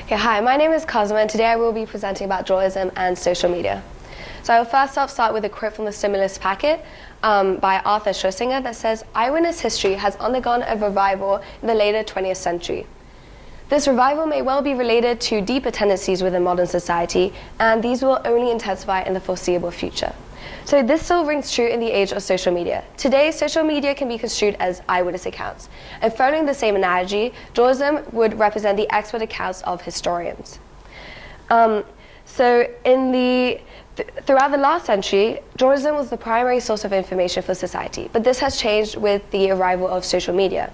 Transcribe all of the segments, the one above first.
Okay, hi, my name is Cosima, and today I will be presenting about journalism and social media. So I will first start with a quote from the stimulus packet by Arthur Schlesinger that says, "Eyewitness history has undergone a revival in the later 20th century. This revival may well be related to deeper tendencies within modern society, and these will only intensify in the foreseeable future." So this still rings true in the age of social media. Today, social media can be construed as eyewitness accounts. And following the same analogy, journalism would represent the expert accounts of historians. Throughout the last century, journalism was the primary source of information for society, but this has changed with the arrival of social media.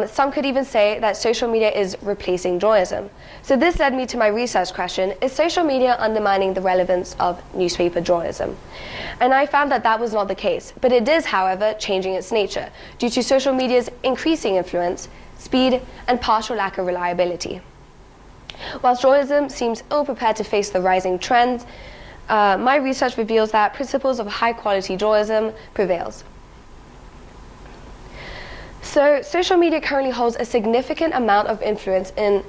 Some could even say that social media is replacing journalism. So this led me to my research question: is social media undermining the relevance of newspaper journalism? And I found that that was not the case, but it is, however, changing its nature due to social media's increasing influence, speed, and partial lack of reliability. Whilst journalism seems ill-prepared to face the rising trends, my research reveals that principles of high-quality journalism prevails. So social media currently holds a significant amount of influence in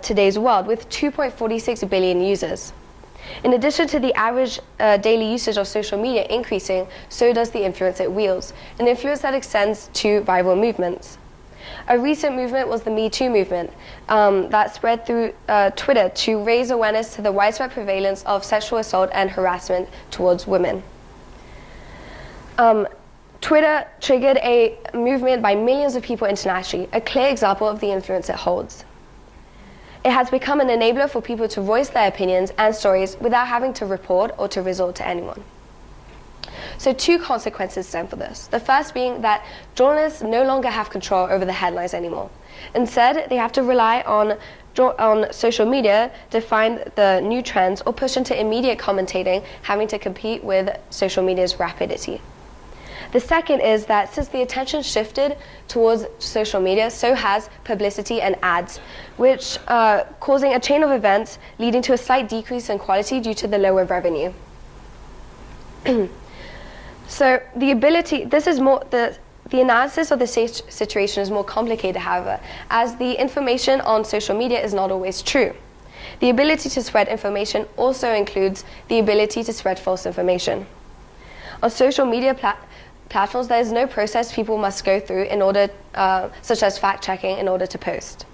today's world, with 2.46 billion users. In addition to the average daily usage of social media increasing, so does the influence it wields, an influence that extends to viral movements. A recent movement was the Me Too movement that spread through Twitter to raise awareness to the widespread prevalence of sexual assault and harassment towards women. Twitter triggered a movement by millions of people internationally, a clear example of the influence it holds. It has become an enabler for people to voice their opinions and stories without having to report or to resort to anyone. So two consequences stem from this. The first being that journalists no longer have control over the headlines anymore. Instead, they have to rely on social media to find the new trends or push into immediate commentating, having to compete with social media's rapidity. The second is that since the attention shifted towards social media, so has publicity and ads, which causing a chain of events leading to a slight decrease in quality due to the lower revenue. So the analysis of the situation is more complicated, however, as the information on social media is not always true. The ability to spread information also includes the ability to spread false information. On social media platforms, there is no process people must go through in order, such as fact-checking, in order to post.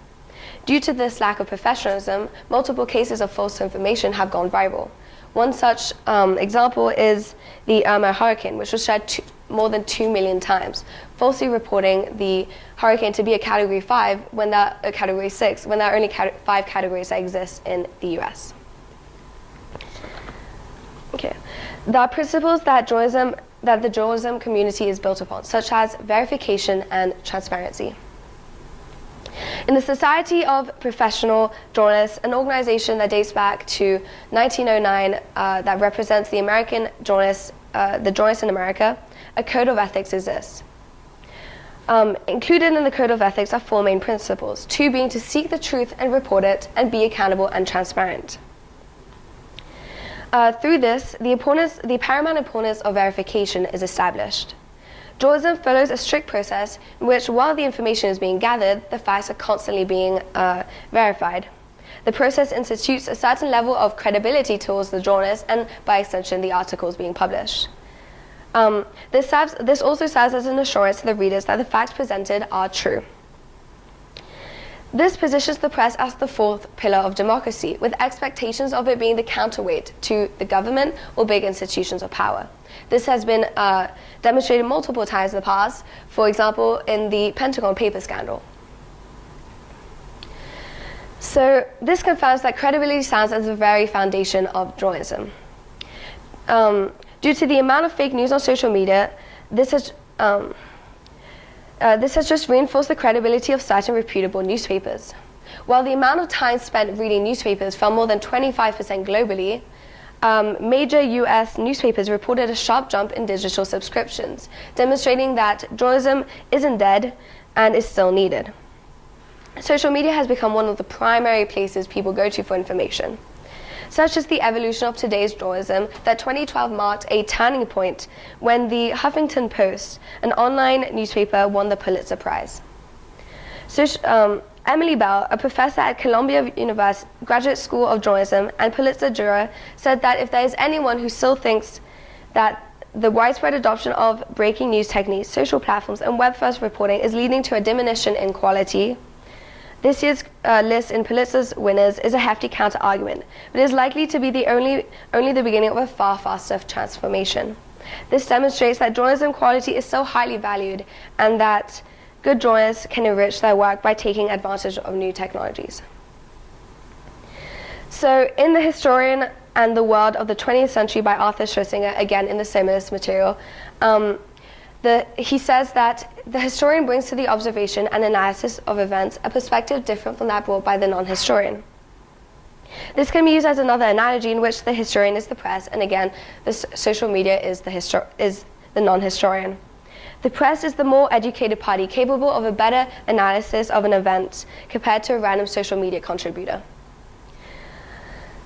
Due to this lack of professionalism, multiple cases of false information have gone viral. One such example is the Irma hurricane, which was shared more than 2 million times, falsely reporting the hurricane to be a Category 5 when there a Category 6, when there are only 5 categories that exist in the US. Okay, there are principles that the journalism community is built upon, such as verification and transparency. In the Society of Professional Journalists, an organization that dates back to 1909 that represents the American journalists, the journalists in America, a code of ethics exists. Included in the code of ethics are 4 main principles, 2 being to seek the truth and report it, and be accountable and transparent. Through this, the paramount importance of verification is established. Journalism follows a strict process in which, while the information is being gathered, the facts are constantly being verified. The process institutes a certain level of credibility towards the journalist and, by extension, the articles being published. This also serves as an assurance to the readers that the facts presented are true. This positions the press as the 4th pillar of democracy, with expectations of it being the counterweight to the government or big institutions of power. This has been demonstrated multiple times in the past, for example, in the Pentagon paper scandal. So this confirms that credibility stands as the very foundation of journalism. Due to the amount of fake news on social media, this has just reinforced the credibility of certain reputable newspapers. While the amount of time spent reading newspapers fell more than 25% globally, major US newspapers reported a sharp jump in digital subscriptions, demonstrating that journalism isn't dead and is still needed. Social media has become one of the primary places people go to for information. Such is the evolution of today's journalism that 2012 marked a turning point when the Huffington Post, an online newspaper, won the Pulitzer Prize. Emily Bell, a professor at Columbia University Graduate School of Journalism and Pulitzer juror, said that if there is anyone who still thinks that the widespread adoption of breaking news techniques, social platforms, and web-first reporting is leading to a diminution in quality, this year's list in Pulitzer's winners is a hefty counter-argument, but is likely to be only the beginning of a far faster transformation. This demonstrates that journalism quality is so highly valued and that good journalists can enrich their work by taking advantage of new technologies. So, in The Historian and the World of the 20th Century by Arthur Schlesinger, again in the similarist material, he says that the historian brings to the observation and analysis of events a perspective different from that brought by the non-historian. This can be used as another analogy in which the historian is the press, and again, the social media is the non-historian. The press is the more educated party, capable of a better analysis of an event compared to a random social media contributor.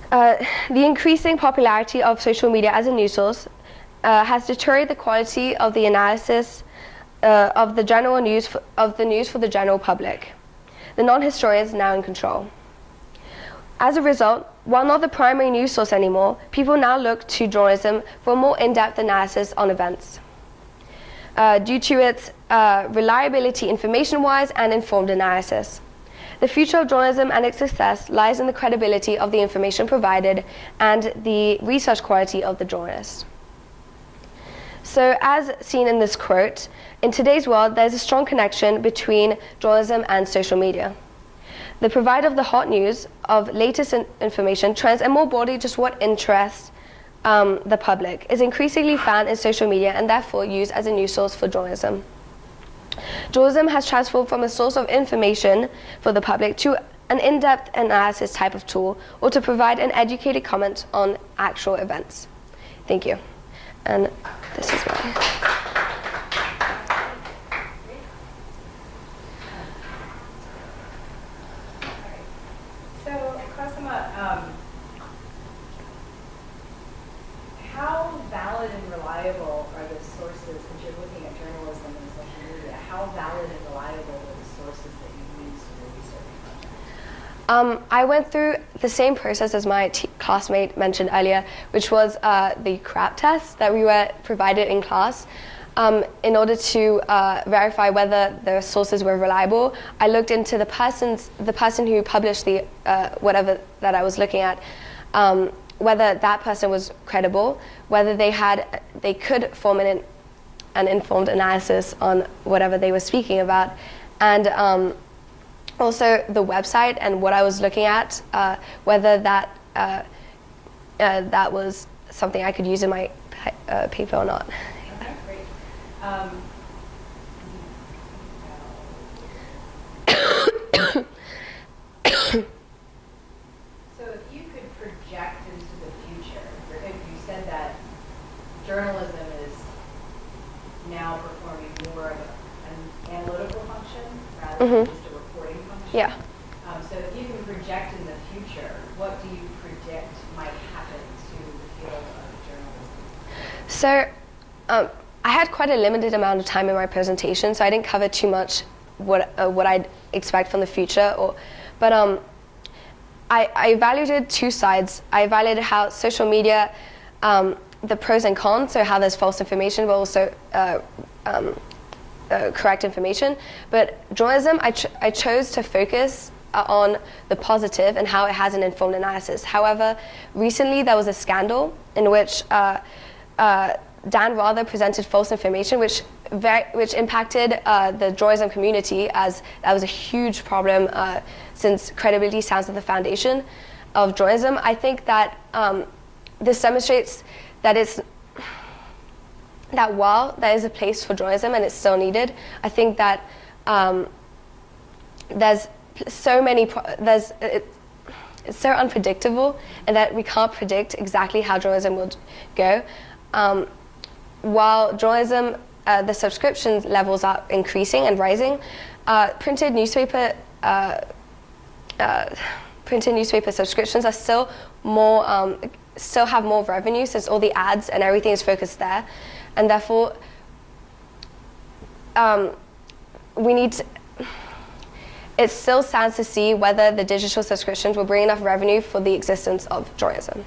The increasing popularity of social media as a news source has deteriorated the quality of the analysis of the news for the general public. The non-historian is now in control. As a result, while not the primary news source anymore, people now look to journalism for a more in-depth analysis on events, due to its reliability information-wise and informed analysis. The future of journalism and its success lies in the credibility of the information provided and the research quality of the journalist. So, as seen in this quote, in today's world, there's a strong connection between journalism and social media. The provider of the hot news, of latest information, trends, and more broadly, just what interests the public, is increasingly found in social media and therefore used as a news source for journalism. Journalism has transformed from a source of information for the public to an in-depth analysis type of tool, or to provide an educated comment on actual events. Thank you. And this is why. So, Cosima, how valid and reliable are the sources, since you're looking at journalism and social media, how valid and reliable are the sources that you use for your research project? I went through the same process as my classmate mentioned earlier, which was the CRAP test that we were provided in class. In order to verify whether the sources were reliable, I looked into the person who published the whatever that I was looking at, whether that person was credible, whether they could form an informed analysis on whatever they were speaking about, and also the website and what I was looking at, whether that was something I could use in my paper or not. Okay, great. So if you could project into the future, if you said that journalism is now performing more of an analytical function rather than just a reporting function. Yeah. So if you can project in the future, what do you predict might happen to the field of journalism? So I had quite a limited amount of time in my presentation, so I didn't cover too much what I'd expect from the future. But I evaluated two sides. I evaluated how social media, the pros and cons, so how there's false information, but also correct information. But journalism, I chose to focus on the positive and how it has an informed analysis. However, recently there was a scandal in which Dan Rather presented false information, which impacted the journalism community, as that was a huge problem since credibility stands at the foundation of journalism. I think that this demonstrates that while there is a place for journalism and it's still needed, I think that there's so many it's so unpredictable, and that we can't predict exactly how journalism will go. While journalism, the subscription levels are increasing and rising, printed newspaper subscriptions are still have more revenue, since all the ads and everything is focused there, and therefore we need to, it still stands to see whether the digital subscriptions will bring enough revenue for the existence of journalism.